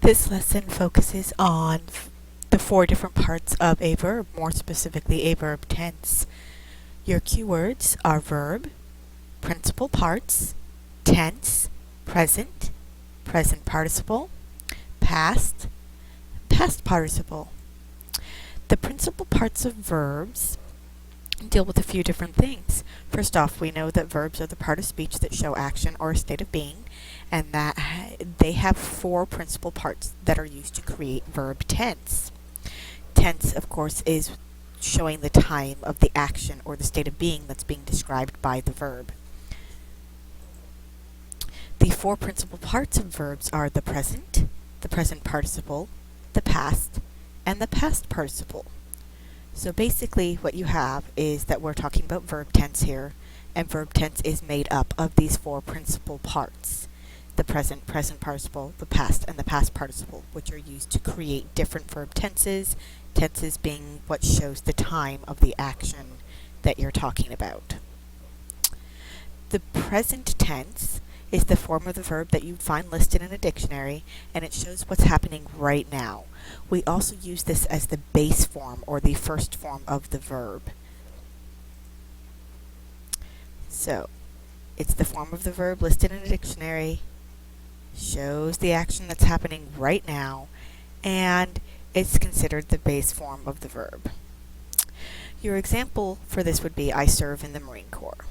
This lesson focuses on the four different parts of a verb, more specifically a verb tense. Your keywords are verb, principal parts, tense, present, present participle, past, past participle. The principal parts of verbs deal with a few different things. First off, we know that verbs are the part of speech that show action or a state of being, and that they have four principal parts that are used to create verb tense. Tense, of course, is showing the time of the action or the state of being that's being described by the verb. The four principal parts of verbs are the present participle, the past, and the past participle. So basically what you have is that we're talking about verb tense here, and verb tense is made up of these four principal parts: the present participle, the past, and the past participle, which are used to create different verb tenses, tenses being what shows the time of the action that you're talking about. The present tense is the form of the verb that you'd find listed in a dictionary, and it shows what's happening right now. We also use this as the base form or the first form of the verb. So, it's the form of the verb listed in a dictionary, shows the action that's happening right now, and it's considered the base form of the verb. Your example for this would be, I serve in the Marine Corps.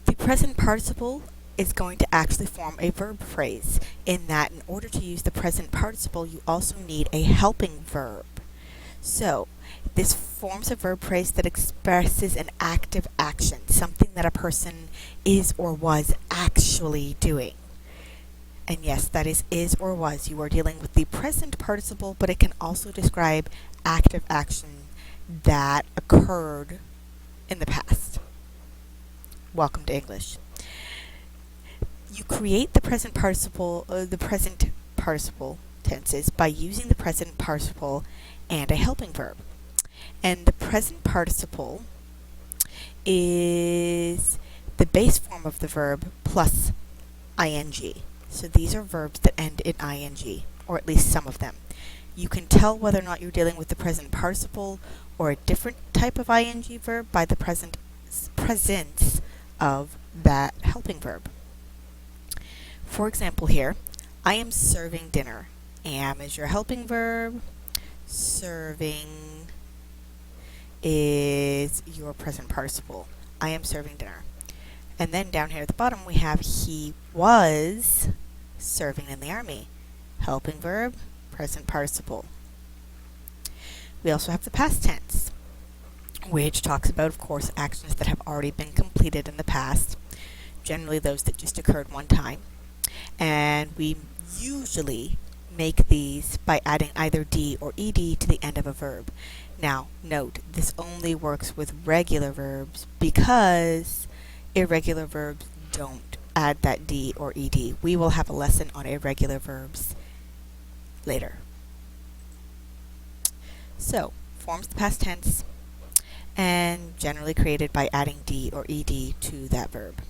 The present participle is going to actually form a verb phrase, in that in order to use the present participle, you also need a helping verb. So, this forms a verb phrase that expresses an active action, something that a person is or was actually doing. And yes, that is or was. You are dealing with the present participle, but it can also describe active action that occurred in the past. Welcome to English. You create the present participle tenses by using the present participle and a helping verb. And the present participle is the base form of the verb plus ing. So these are verbs that end in ing, or at least some of them. You can tell whether or not you're dealing with the present participle or a different type of ing verb by the presence of that helping verb. For example here, I am serving dinner. Am is your helping verb. Serving is your present participle. I am serving dinner. And then down here at the bottom we have he was serving in the army. Helping verb, present participle. We also have the past tense, which talks about, of course, actions that have already been completed in the past, generally those that just occurred one time. And we usually make these by adding either D or ED to the end of a verb. Now, note, this only works with regular verbs because irregular verbs don't add that D or ED. We will have a lesson on irregular verbs later. So, forms the past tense, and generally created by adding D or ED to that verb.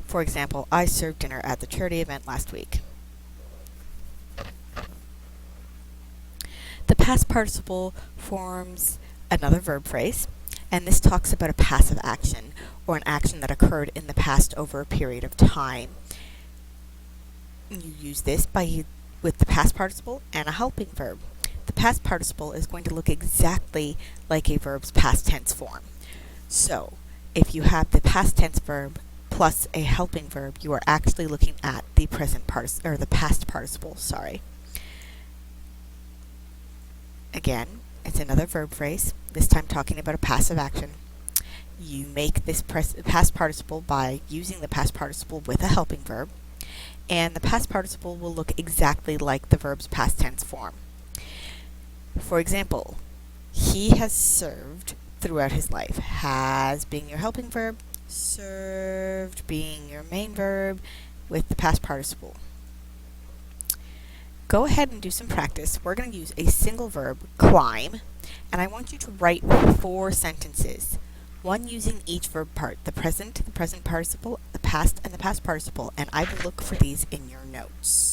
For example, I served dinner at the charity event last week. The past participle forms another verb phrase, and this talks about a passive action, or an action that occurred in the past over a period of time. You use this with the past participle and a helping verb. The past participle is going to look exactly like a verb's past tense form. So, if you have the past tense verb plus a helping verb, you are actually looking at the the past participle, Again, it's another verb phrase, this time talking about a passive action. You make this past participle by using the past participle with a helping verb, and the past participle will look exactly like the verb's past tense form. For example, he has served throughout his life. Has being your helping verb, served being your main verb with the past participle. Go ahead and do some practice. We're going to use a single verb, climb, and I want you to write 4 sentences, one using each verb part: the present participle, the past and the past participle, and I will look for these in your notes.